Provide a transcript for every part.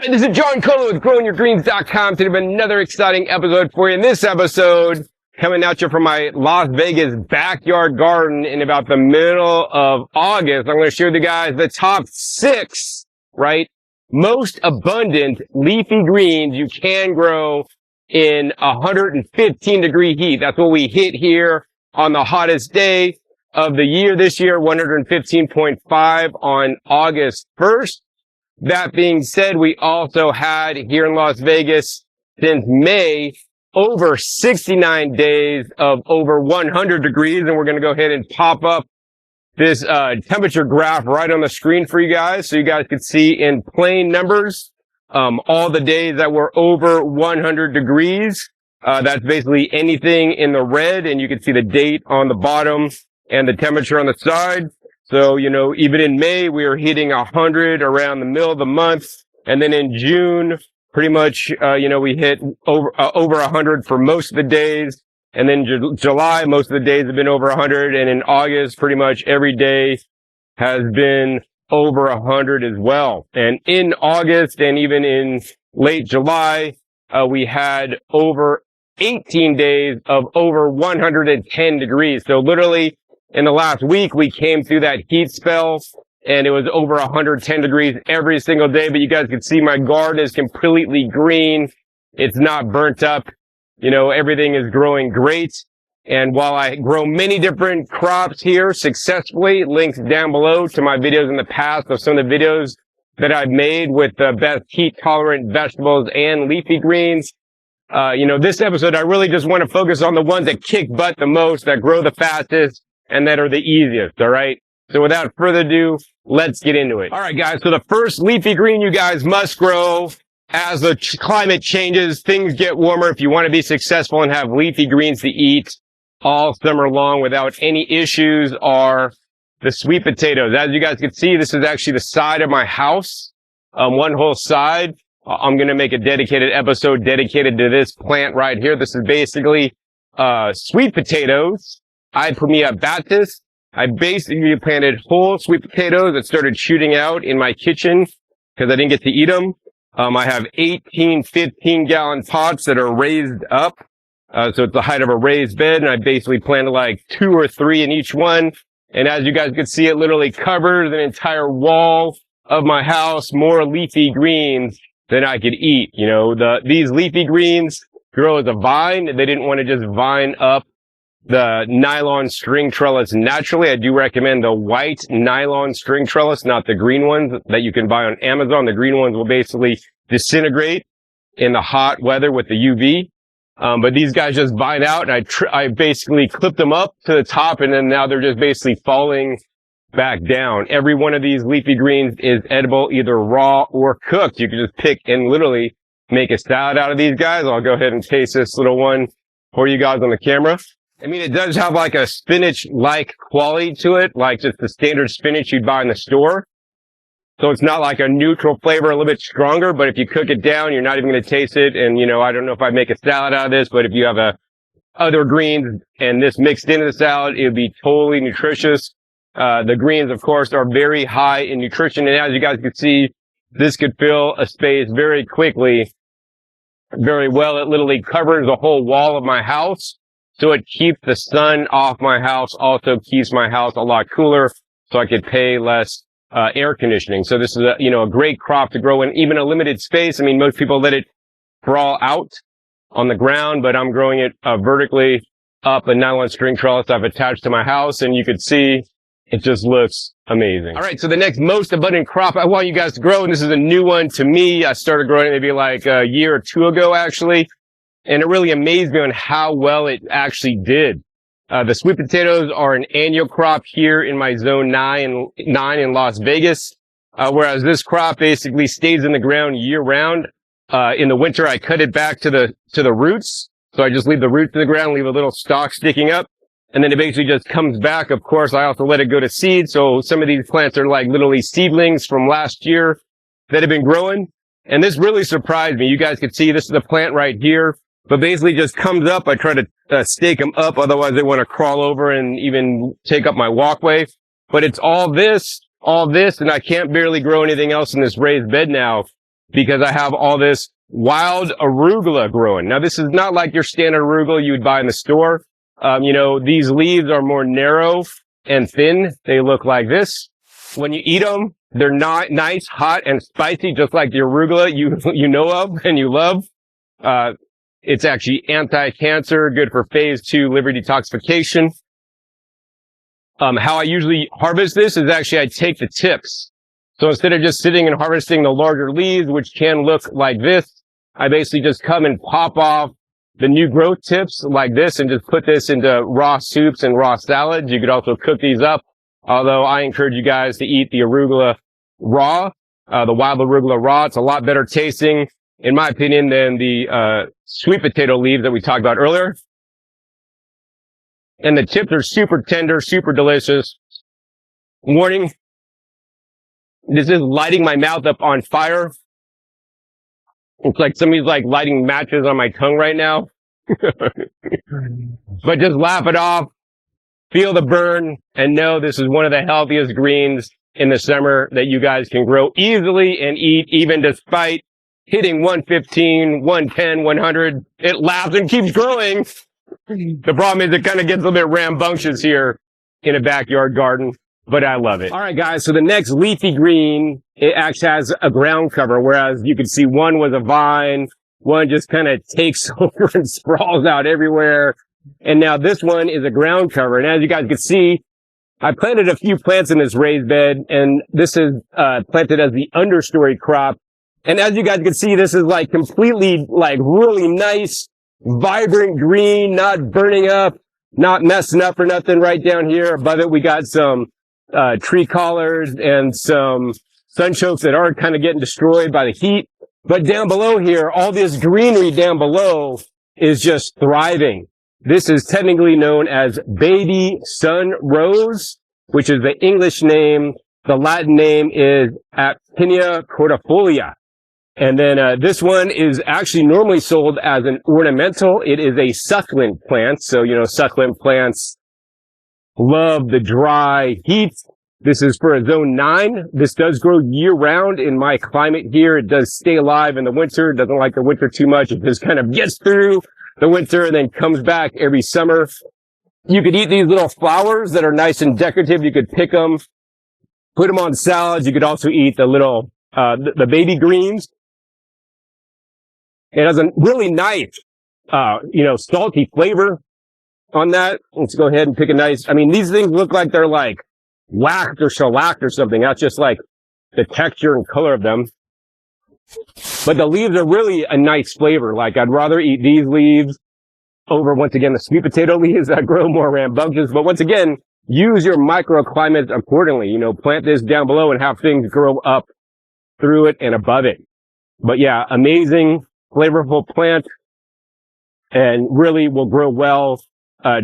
Hey, this is John Colo with GrowingYourGreens.com. Today we have another exciting episode for you. In this episode, coming at you from my Las Vegas backyard garden in about the middle of August, I'm going to share with you guys the top 6, right, most abundant leafy greens you can grow in 115 degree heat. That's what we hit here on the hottest day of the year this year, 115.5 on August 1st. That being said, we also had here in Las Vegas since May over 69 days of over 100 degrees. And we're going to go ahead and pop up this temperature graph right on the screen for you guys so you guys can see in plain numbers all the days that were over 100 degrees. That's basically anything in the red, and you can see the date on the bottom and the temperature on the side. So, you know, even in May, we were hitting 100 around the middle of the month. And then in June, pretty much, we hit over 100 for most of the days. And then July, most of the days have been over 100. And in August, pretty much every day has been over 100 as well. And in August and even in late July, we had over 18 days of over 110 degrees. So literally, in the last week, we came through that heat spell, and it was over 110 degrees every single day. But you guys can see my garden is completely green. It's not burnt up. You know, everything is growing great. And while I grow many different crops here successfully, links down below to my videos in the past of some of the videos that I've made with the best heat-tolerant vegetables and leafy greens. This episode, I really just want to focus on the ones that kick butt the most, that grow the fastest, and that are the easiest, all right? So without further ado, let's get into it. All right, guys, so the first leafy green you guys must grow as the climate changes, things get warmer. If you want to be successful and have leafy greens to eat all summer long without any issues are the sweet potatoes. As you guys can see, this is actually the side of my house, one whole side. I'm going to make a dedicated episode dedicated to this plant right here. This is basically sweet potatoes. Ipomoea. I basically planted whole sweet potatoes that started shooting out in my kitchen because I didn't get to eat them. I have 18, 15-gallon pots that are raised up. So it's the height of a raised bed, and I basically planted like 2 or 3 in each one. And as you guys can see, it literally covers an entire wall of my house, more leafy greens than I could eat. You know, these leafy greens grow as a vine. They didn't want to just vine up the nylon string trellis naturally. I do recommend the white nylon string trellis, not the green ones that you can buy on Amazon. The green ones will basically disintegrate in the hot weather with the UV. But these guys just vine out, and I basically clipped them up to the top, and then now they're just basically falling back down. Every one of these leafy greens is edible, either raw or cooked. You can just pick and literally make a salad out of these guys. I'll go ahead and taste this little one for you guys on the camera. I mean, it does have like a spinach-like quality to it, like just the standard spinach you'd buy in the store. So it's not like a neutral flavor, a little bit stronger, but if you cook it down, you're not even going to taste it. And, you know, I don't know if I'd make a salad out of this, but if you have other greens and this mixed into the salad, it would be totally nutritious. The greens, of course, are very high in nutrition. And as you guys can see, this could fill a space very quickly, very well. It literally covers the whole wall of my house. So it keeps the sun off my house, also keeps my house a lot cooler, so I could pay less air conditioning. So this is a great crop to grow in even a limited space. I mean, most people let it crawl out on the ground, but I'm growing it vertically up a nylon string trellis I've attached to my house, and you could see it just looks amazing. All right, so the next most abundant crop I want you guys to grow, and this is a new one to me. I started growing it maybe like a year or 2 ago, actually. And it really amazed me on how well it actually did. The sweet potatoes are an annual crop here in my zone 9 in Las Vegas. Whereas this crop basically stays in the ground year round. In the winter, I cut it back to the roots. So I just leave the roots in the ground, leave a little stalk sticking up. And then it basically just comes back. Of course, I also let it go to seed. So some of these plants are like literally seedlings from last year that have been growing. And this really surprised me. You guys can see this is the plant right here. But basically just comes up. I try to stake them up. Otherwise, they want to crawl over and even take up my walkway. But it's all this, and I can't barely grow anything else in this raised bed now. because I have all this wild arugula growing. Now, this is not like your standard arugula you would buy in the store. These leaves are more narrow and thin. They look like this. When you eat them, they're not nice, hot, and spicy, just like the arugula you know of and you love. It's actually anti-cancer, good for phase 2 liver detoxification. How I usually harvest this is actually I take the tips. So instead of just sitting and harvesting the larger leaves, which can look like this, I basically just come and pop off the new growth tips like this and just put this into raw soups and raw salads. You could also cook these up, although I encourage you guys to eat the arugula raw, the wild arugula raw. It's a lot better tasting, in my opinion, than the sweet potato leaves that we talked about earlier. And the tips are super tender, super delicious. Warning, this is lighting my mouth up on fire. It's like somebody's like lighting matches on my tongue right now. But just laugh it off, feel the burn, and know this is one of the healthiest greens in the summer that you guys can grow easily and eat, even despite hitting 115, 110, 100. It laughs and keeps growing. The problem is it kind of gets a little bit rambunctious here in a backyard garden, but I love it. All right, guys. So the next leafy green, it actually has a ground cover, whereas you can see one was a vine, one just kind of takes over and sprawls out everywhere. And now this one is a ground cover. And as you guys can see, I planted a few plants in this raised bed, and this is planted as the understory crop. And as you guys can see, this is like completely like really nice, vibrant green, not burning up, not messing up or nothing right down here. Above it, we got some tree collars and some sunchokes that are kind of getting destroyed by the heat. But down below here, all this greenery down below is just thriving. This is technically known as baby sun rose, which is the English name. The Latin name is Aptenia cordifolia. And then this one is actually normally sold as an ornamental. It is a succulent plant. So, succulent plants love the dry heat. This is for a zone 9. This does grow year round in my climate here. It does stay alive in the winter. It doesn't like the winter too much. It just kind of gets through the winter and then comes back every summer. You could eat these little flowers that are nice and decorative. You could pick them, put them on salads. You could also eat the little, the baby greens. It has a really nice, salty flavor on that. Let's go ahead and pick a nice, these things look like they're like whacked or shellacked or something. That's just like the texture and color of them. But the leaves are really a nice flavor. Like I'd rather eat these leaves over, once again, the sweet potato leaves that grow more rambunctious. But once again, use your microclimate accordingly. Plant this down below and have things grow up through it and above it. But yeah, amazing, flavorful plant, and really will grow well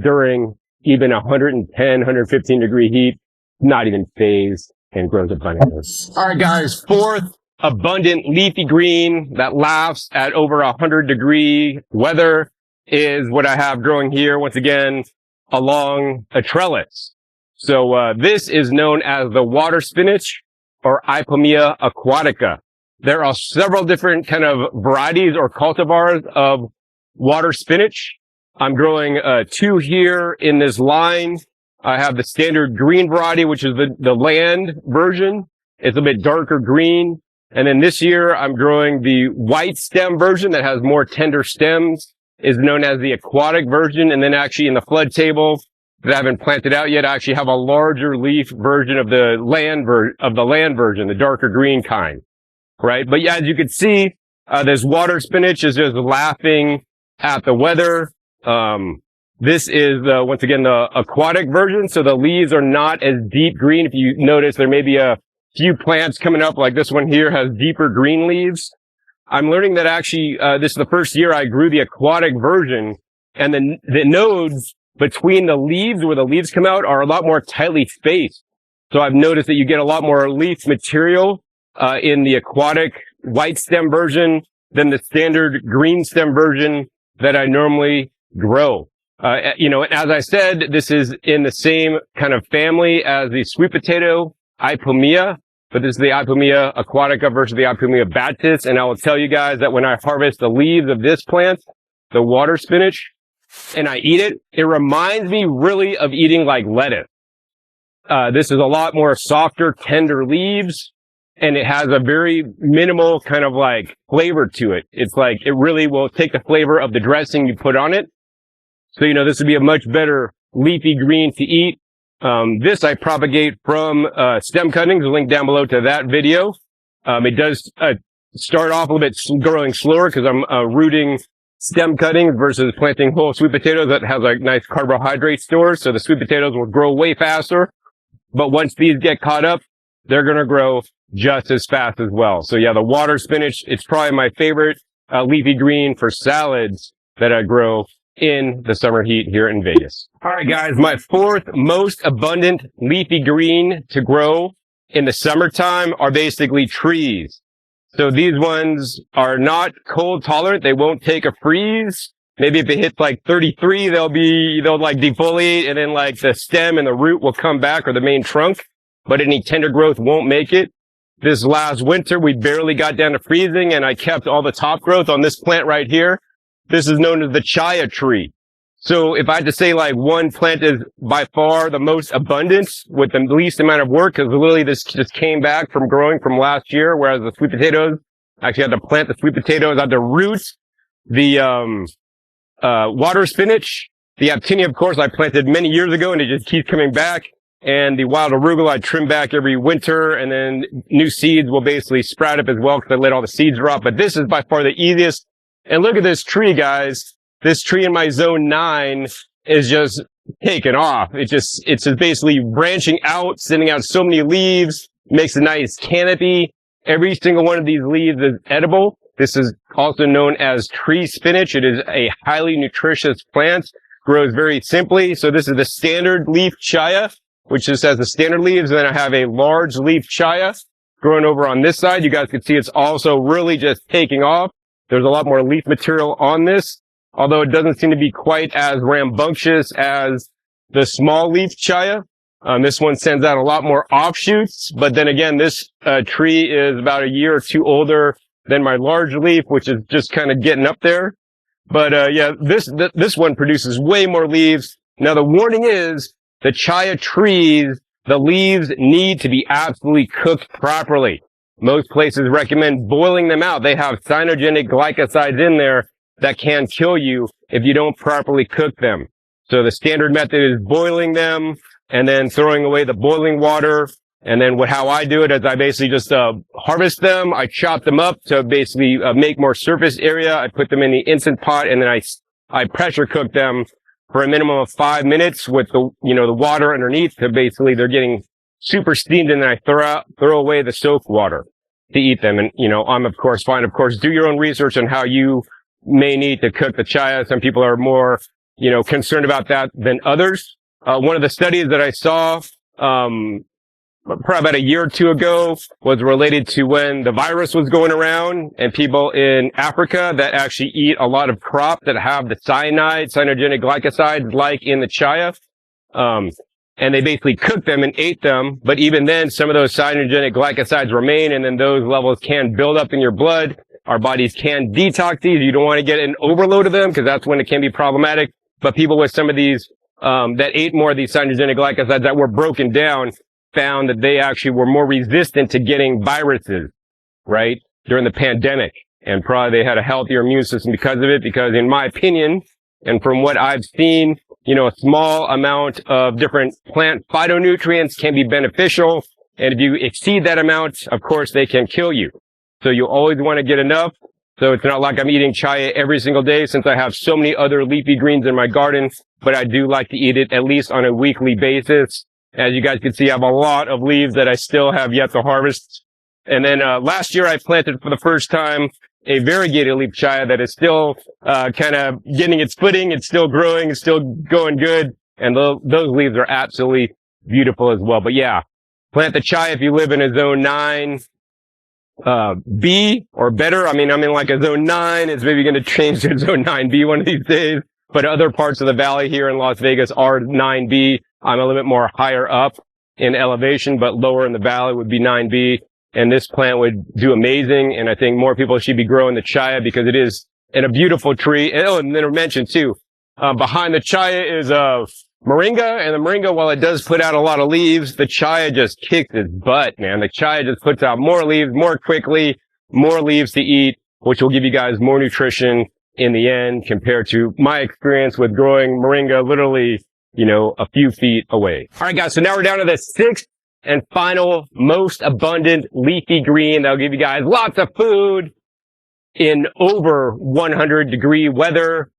during even 110, 115 degree heat. Not even phased, and grows abundantly. All right, guys, fourth abundant leafy green that laughs at over 100 degree weather is what I have growing here, once again, along a trellis. So this is known as the water spinach, or Ipomoea aquatica. There are several different kind of varieties or cultivars of water spinach. I'm growing 2 here in this line. I have the standard green variety, which is the land version. It's a bit darker green. And then this year, I'm growing the white stem version that has more tender stems, is known as the aquatic version. And then actually in the flood table that I haven't planted out yet, I actually have a larger leaf version of the land version, the darker green kind. Right? But yeah, as you can see, this water spinach is just laughing at the weather. This is once again the aquatic version, so the leaves are not as deep green. If you notice, there may be a few plants coming up, like this one here has deeper green leaves. I'm learning that actually this is the first year I grew the aquatic version, and the nodes between the leaves, where the leaves come out, are a lot more tightly spaced. So I've noticed that you get a lot more leaf material in the aquatic white stem version than the standard green stem version that I normally grow. As I said, this is in the same kind of family as the sweet potato, Ipomoea. but this is the Ipomoea aquatica versus the Ipomoea batis. And I will tell you guys that when I harvest the leaves of this plant, the water spinach, and I eat it, it reminds me really of eating like lettuce. This is a lot more softer, tender leaves, and it has a very minimal kind of like flavor to it. It's like, it really will take the flavor of the dressing you put on it. So, you know, this would be a much better leafy green to eat. This I propagate from, stem cuttings, link down below to that video. It does, start off a little bit growing slower because I'm, rooting stem cuttings versus planting whole sweet potatoes that has like nice carbohydrate stores. So the sweet potatoes will grow way faster. But once these get caught up, they're going to grow just as fast as well. So yeah, the water spinach, it's probably my favorite, leafy green for salads that I grow in the summer heat here in Vegas. All right, guys, my fourth most abundant leafy green to grow in the summertime are basically trees. So these ones are not cold tolerant. They won't take a freeze. Maybe if it hits like 33, they'll like defoliate, and then like the stem and the root will come back, or the main trunk, but any tender growth won't make it. This last winter, we barely got down to freezing, and I kept all the top growth on this plant right here. This is known as the Chaya tree. So if I had to say like one plant is by far the most abundant with the least amount of work, because literally this just came back from growing from last year, whereas the sweet potatoes, I actually had to plant the sweet potatoes, I had to root the water spinach. The Aptenia, of course, I planted many years ago, and it just keeps coming back. And the wild arugula I trim back every winter, and then new seeds will basically sprout up as well because I let all the seeds drop. But this is by far the easiest. And look at this tree, guys. This tree in my zone 9 is just taken off. It's just basically branching out, sending out so many leaves, makes a nice canopy. Every single one of these leaves is edible. This is also known as tree spinach. It is a highly nutritious plant, grows very simply. So this is the standard leaf Chaya, which just has the standard leaves. And then I have a large leaf Chaya growing over on this side. You guys can see it's also really just taking off. There's a lot more leaf material on this, although it doesn't seem to be quite as rambunctious as the small leaf Chaya. This one sends out a lot more offshoots, but then again, this tree is about a year or two older than my large leaf, which is just kind of getting up there. But yeah, this one produces way more leaves. Now the warning is the Chaya trees, the leaves need to be absolutely cooked properly. Most places recommend boiling them out. They have cyanogenic glycosides in there that can kill you if you don't properly cook them. So the standard method is boiling them and then throwing away the boiling water. And then how I do it is I basically just harvest them. I chop them up to basically make more surface area. I put them in the instant pot, and then I pressure cook them for a minimum of 5 minutes with the water underneath. So basically they're getting super steamed, and then I throw away the soak water to eat them. And, I'm of course fine. Of course, do your own research on how you may need to cook the Chaya. Some people are more, concerned about that than others. One of the studies that I saw, probably about a year or two ago was related to when the virus was going around, and people in Africa that actually eat a lot of crops that have the cyanogenic glycosides like in the Chaya. And they basically cooked them and ate them. But even then, some of those cyanogenic glycosides remain, and then those levels can build up in your blood. Our bodies can detox these. You don't want to get an overload of them because that's when it can be problematic. But people with some of these, that ate more of these cyanogenic glycosides that were broken down found that they actually were more resistant to getting viruses, right, during the pandemic. And probably they had a healthier immune system because of it, because in my opinion, and from what I've seen, a small amount of different plant phytonutrients can be beneficial. And if you exceed that amount, of course, they can kill you. So you always want to get enough. So it's not like I'm eating Chaya every single day, since I have so many other leafy greens in my garden, but I do like to eat it at least on a weekly basis. As you guys can see, I have a lot of leaves that I still have yet to harvest. And then last year I planted for the first time a variegated leaf Chaya that is still kind of getting its footing. It's still growing. It's still going good. And those leaves are absolutely beautiful as well. But yeah, plant the Chaya if you live in a zone 9 B or better. I mean, I'm in like a zone 9. It's maybe going to change to zone 9B one of these days. But other parts of the valley here in Las Vegas are 9B. I'm a little bit more higher up. in elevation, but lower in the valley would be 9B. And this plant would do amazing. And I think more people should be growing the Chaya because it is a beautiful tree. And then I mentioned too, behind the Chaya is moringa, and the moringa, while it does put out a lot of leaves, the Chaya just kicks its butt, man. The Chaya just puts out more leaves more quickly, more leaves to eat, which will give you guys more nutrition in the end compared to my experience with growing moringa literally, a few feet away. All right, guys. So now we're down to the sixth and final most abundant leafy green that'll give you guys lots of food in over 100-degree weather.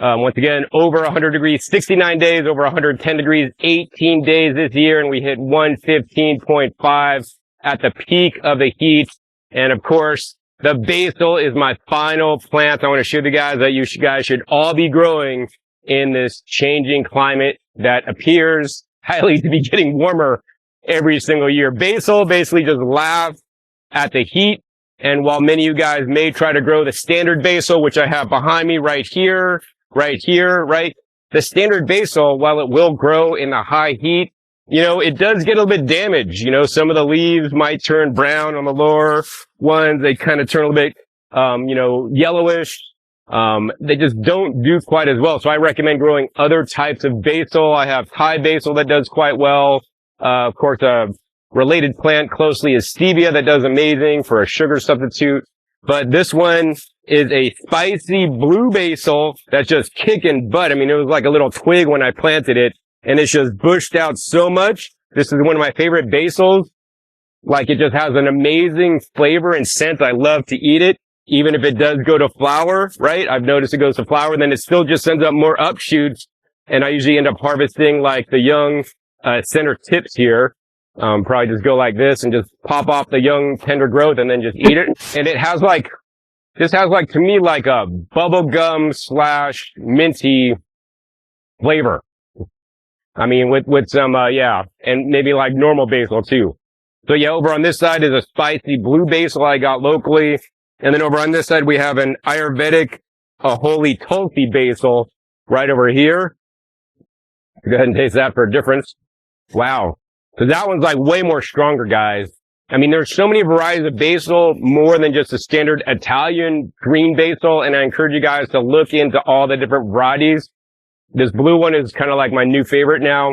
Once again, over 100 degrees, 69 days, over 110 degrees, 18 days this year, and we hit 115.5 at the peak of the heat. And of course, the basil is my final plant I want to show you guys that you guys should all be growing in this changing climate that appears highly to be getting warmer every single year. Basil basically just laughs at the heat. And while many of you guys may try to grow the standard basil, which I have behind me right here, the standard basil, while it will grow in the high heat, it does get a little bit damaged. Some of the leaves might turn brown on the lower ones. They kind of turn a little bit, yellowish. They just don't do quite as well. So I recommend growing other types of basil. I have Thai basil that does quite well. Of course, a related plant closely is stevia that does amazing for a sugar substitute. But this one is a spicy blue basil that's just kicking butt. I mean, it was like a little twig when I planted it, and it's just bushed out so much. This is one of my favorite basils. Like, it just has an amazing flavor and scent. I love to eat it, even if it does go to flower, right? I've noticed it goes to flower, then it still just sends up more upshoots. And I usually end up harvesting like the young, center tips here. Probably just go like this and just pop off the young tender growth and then just eat it. And it has to me like a bubblegum / minty flavor. I mean, with some, and maybe like normal basil too. So yeah, over on this side is a spicy blue basil I got locally. And then over on this side, we have an Ayurvedic, a holy tulsi basil right over here. Go ahead and taste that for a difference. Wow. So that one's like way more stronger, guys. I mean, there's so many varieties of basil, more than just a standard Italian green basil. And I encourage you guys to look into all the different varieties. This blue one is kind of like my new favorite now.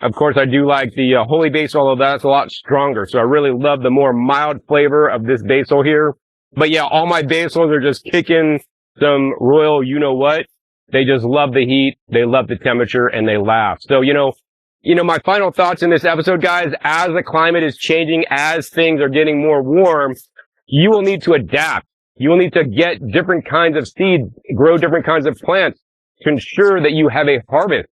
Of course, I do like the holy basil, although that's a lot stronger. So I really love the more mild flavor of this basil here. But yeah, all my basils are just kicking some royal you-know-what. They just love the heat, they love the temperature, and they laugh. So, my final thoughts in this episode, guys, as the climate is changing, as things are getting more warm, you will need to adapt. You will need to get different kinds of seeds, grow different kinds of plants to ensure that you have a harvest,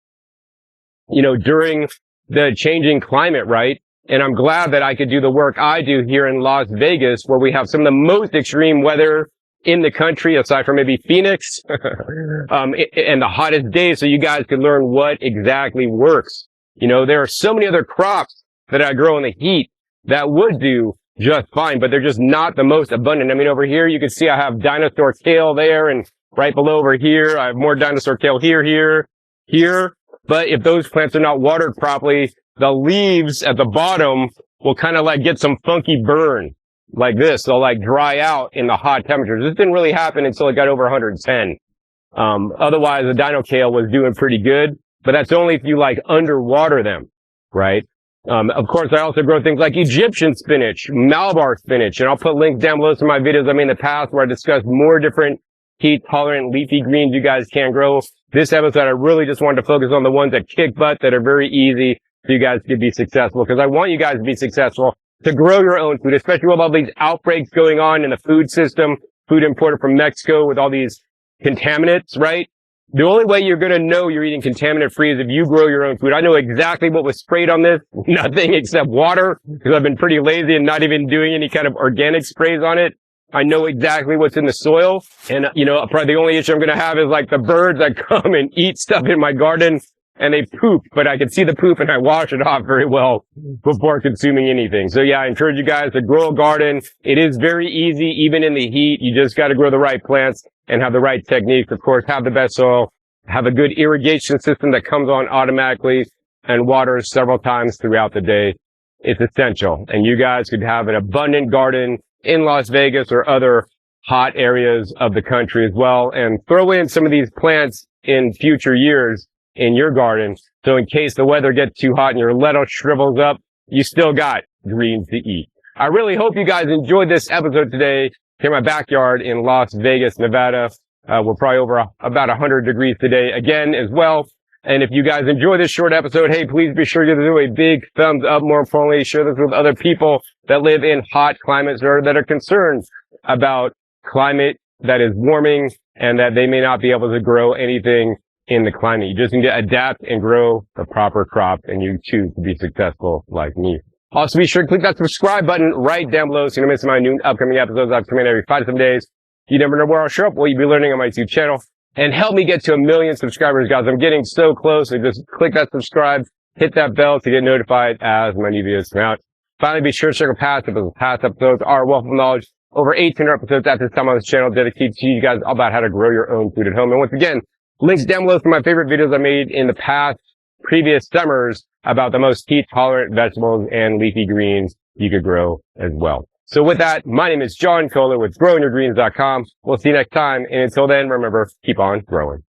during the changing climate, right? And I'm glad that I could do the work I do here in Las Vegas, where we have some of the most extreme weather in the country, aside from maybe Phoenix, and the hottest days, so you guys can learn what exactly works. There are so many other crops that I grow in the heat that would do just fine, but they're just not the most abundant. I mean, over here, you can see I have dinosaur kale there, and right below over here, I have more dinosaur kale here. But if those plants are not watered properly, the leaves at the bottom will kind of like get some funky burn like this. They'll like dry out in the hot temperatures. This didn't really happen until it got over 110. Otherwise, the dino kale was doing pretty good. But that's only if you like underwater them, right? Of course, I also grow things like Egyptian spinach, Malabar spinach, and I'll put links down below to my videos I made in the past where I discuss more different heat-tolerant leafy greens you guys can grow. This episode, I really just wanted to focus on the ones that kick butt, that are very easy, so you guys can be successful. Because I want you guys to be successful, to grow your own food, especially with all these outbreaks going on in the food system, food imported from Mexico with all these contaminants, right? The only way you're going to know you're eating contaminant free is if you grow your own food. I know exactly what was sprayed on this. Nothing except water, because I've been pretty lazy and not even doing any kind of organic sprays on it. I know exactly what's in the soil. And, probably the only issue I'm going to have is like the birds that come and eat stuff in my garden and they poop, but I can see the poop and I wash it off very well before consuming anything. So yeah, I encourage you guys to grow a garden. It is very easy, even in the heat. You just got to grow the right plants and have the right techniques. Of course, have the best soil, have a good irrigation system that comes on automatically. and water several times throughout the day. It's essential. And you guys could have an abundant garden in Las Vegas or other hot areas of the country as well, and throw in some of these plants in future years in your garden. So in case the weather gets too hot and your lettuce shrivels up, you still got greens to eat. I really hope you guys enjoyed this episode today here in my backyard in Las Vegas, Nevada. We're probably over about 100 degrees today again as well. And if you guys enjoy this short episode, hey, please be sure to do a big thumbs up. More importantly, share this with other people that live in hot climates or that are concerned about climate that is warming and that they may not be able to grow anything in the climate. You just need to adapt and grow the proper crop, and you choose to be successful like me. Also, be sure to click that subscribe button right down below so you don't miss my new upcoming episodes. I've come in every 5 to 7 days. You never know where I'll show up, what you'll be learning on my YouTube channel. And help me get to 1 million subscribers, guys. I'm getting so close. So just click that subscribe, hit that bell to get notified as my new videos come out. Finally, be sure to check out past episodes. Past episodes are wealth of knowledge. Over 1,800 episodes at this time on this channel dedicated to you guys all about how to grow your own food at home. And once again, links down below for my favorite videos I made in the previous summers about the most heat-tolerant vegetables and leafy greens you could grow as well. So with that, my name is John Kohler with growingyourgreens.com. We'll see you next time. And until then, remember, keep on growing.